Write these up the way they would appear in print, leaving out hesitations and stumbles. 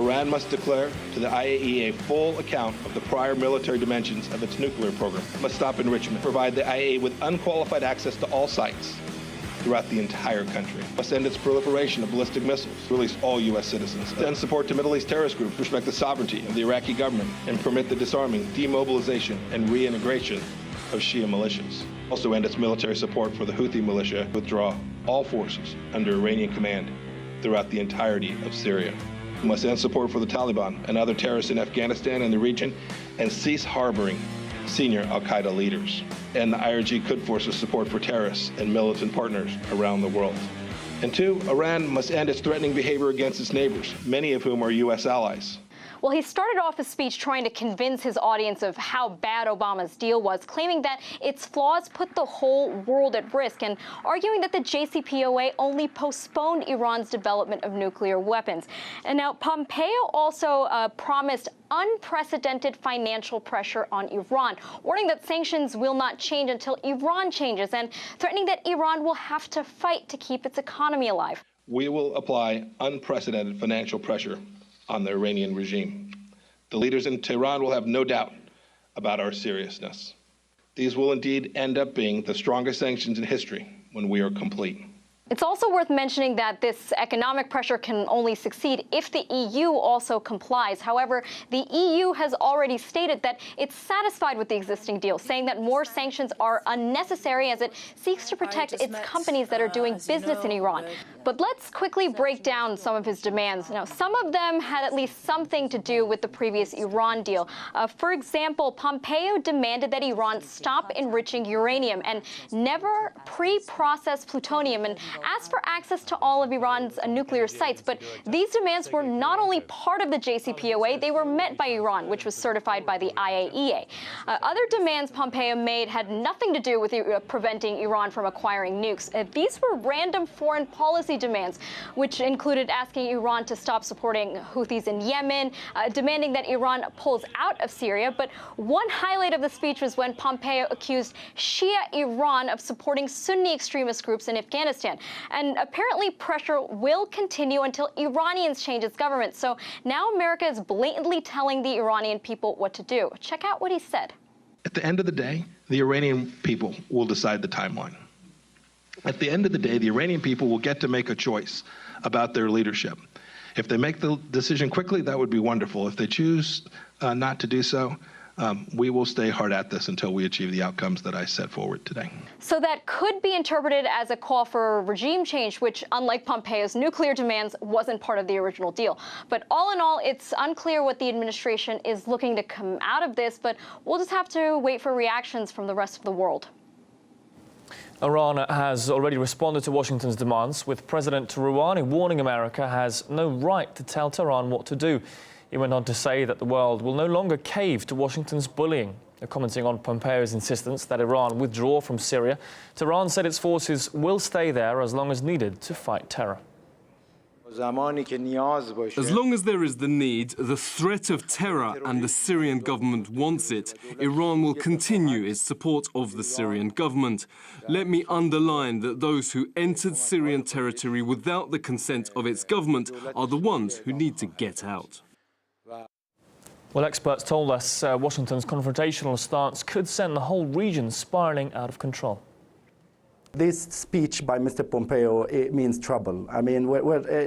Iran must declare to the IAEA a full account of the prior military dimensions of its nuclear program, must stop enrichment, provide the IAEA with unqualified access to all sites throughout the entire country, must end its proliferation of ballistic missiles, release all U.S. citizens, send support to Middle East terrorist groups, respect the sovereignty of the Iraqi government, and permit the disarming, demobilization, and reintegration of Shia militias. Also end its military support for the Houthi militia, withdraw all forces under Iranian command throughout the entirety of Syria. We must end support for the Taliban and other terrorists in Afghanistan and the region, and cease harboring senior al-Qaeda leaders. And the IRG could force support for terrorists and militant partners around the world. And 2, Iran must end its threatening behavior against its neighbors, many of whom are U.S. allies. Well, he started off his speech trying to convince his audience of how bad Obama's deal was, claiming that its flaws put the whole world at risk and arguing that the JCPOA only postponed Iran's development of nuclear weapons. And now Pompeo also promised unprecedented financial pressure on Iran, warning that sanctions will not change until Iran changes and threatening that Iran will have to fight to keep its economy alive. We will apply unprecedented financial pressure on the Iranian regime. The leaders in Tehran will have no doubt about our seriousness. These will indeed end up being the strongest sanctions in history when we are complete. It's also worth mentioning that this economic pressure can only succeed if the EU also complies. However, the EU has already stated that it's satisfied with the existing deal, saying that more sanctions are unnecessary as it seeks to protect its companies that are doing business in Iran. But let's quickly break down some of his demands. Now, some of them had at least something to do with the previous Iran deal. For example, Pompeo demanded that Iran stop enriching uranium and never pre-process plutonium, and asked for access to all of Iran's nuclear sites. But these demands were not only part of the JCPOA, they were met by Iran, which was certified by the IAEA. Other demands Pompeo made had nothing to do with preventing Iran from acquiring nukes. These were random foreign policy demands, which included asking Iran to stop supporting Houthis in Yemen, demanding that Iran pulls out of Syria. But one highlight of the speech was when Pompeo accused Shia Iran of supporting Sunni extremist groups in Afghanistan. And apparently pressure will continue until Iranians change its government. So now America is blatantly telling the Iranian people what to do. Check out what he said. At the end of the day, the Iranian people will decide the timeline. At the end of the day, the Iranian people will get to make a choice about their leadership. If they make the decision quickly, that would be wonderful. If they choose not to do so, we will stay hard at this until we achieve the outcomes that I set forward today. So that could be interpreted as a call for regime change, which, unlike Pompeo's nuclear demands, wasn't part of the original deal. But all in all, it's unclear what the administration is looking to come out of this, but we'll just have to wait for reactions from the rest of the world. Iran has already responded to Washington's demands, with President Rouhani warning America has no right to tell Tehran what to do. He went on to say that the world will no longer cave to Washington's bullying. Commenting on Pompeo's insistence that Iran withdraw from Syria, Tehran said its forces will stay there as long as needed to fight terror. As long as there is the need, the threat of terror, and the Syrian government wants it, Iran will continue its support of the Syrian government. Let me underline that those who entered Syrian territory without the consent of its government are the ones who need to get out. Well, experts told us Washington's confrontational stance could send the whole region spiraling out of control. This speech by Mr. Pompeo, it means trouble. I mean,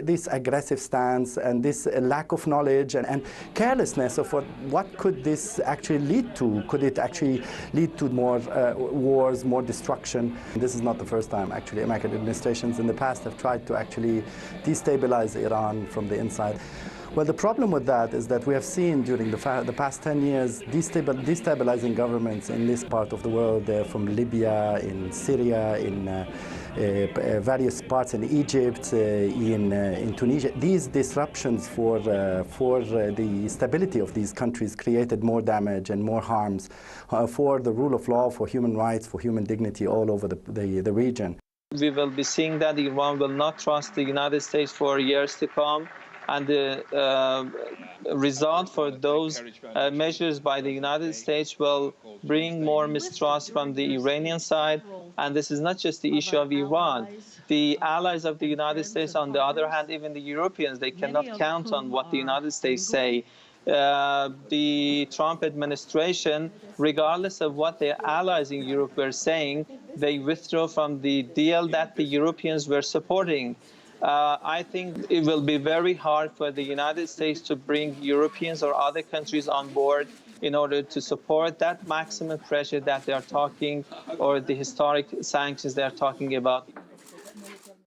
this aggressive stance and this lack of knowledge and carelessness of what could this actually lead to? Could it actually lead to more wars, more destruction? This is not the first time, actually. American administrations in the past have tried to actually destabilize Iran from the inside. Well, the problem with that is that we have seen during the past 10 years destabilizing governments in this part of the world, from Libya, in Syria, in various parts in Egypt, in Tunisia. These disruptions for the stability of these countries created more damage and more harms for the rule of law, for human rights, for human dignity all over the region. We will be seeing that Iran will not trust the United States for years to come. And the result for those measures by the United States will bring more mistrust from the Iranian side. And this is not just the issue of Iran. The allies of the United States, on the other hand, even the Europeans, they cannot count on what the United States say. The Trump administration, regardless of what their allies in Europe were saying, they withdrew from the deal that the Europeans were supporting. I think it will be very hard for the United States to bring Europeans or other countries on board in order to support that maximum pressure that they are talking, or the historic sanctions they are talking about.